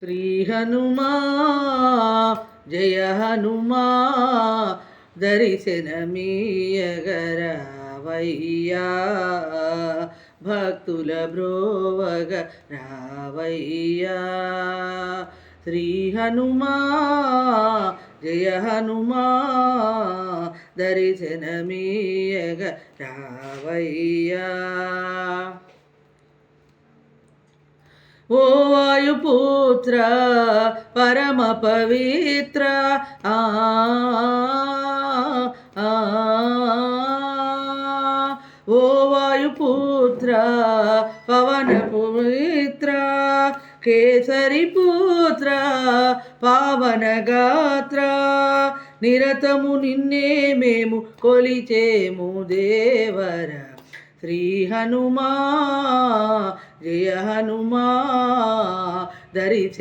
శ్రీ హనుమా జయ హనుమా దర్శనమీయగరావయ్యా భక్తుల బ్రోవగ రావయ్యా శ్రీ హనుమా జయ హనుమా దర్శనమీయగ రావయ్యా ఓ వాయుపుత్ర పరమ పవిత్ర ఆ ఓ వాయుపుత్ర పవన పవిత్ర కేసరి పుత్ర పావన గాత్ర నిరతము నిన్నే మేము కొలిచేము దేవర శ్రీ హనుమా జయ హనుమా దర్శన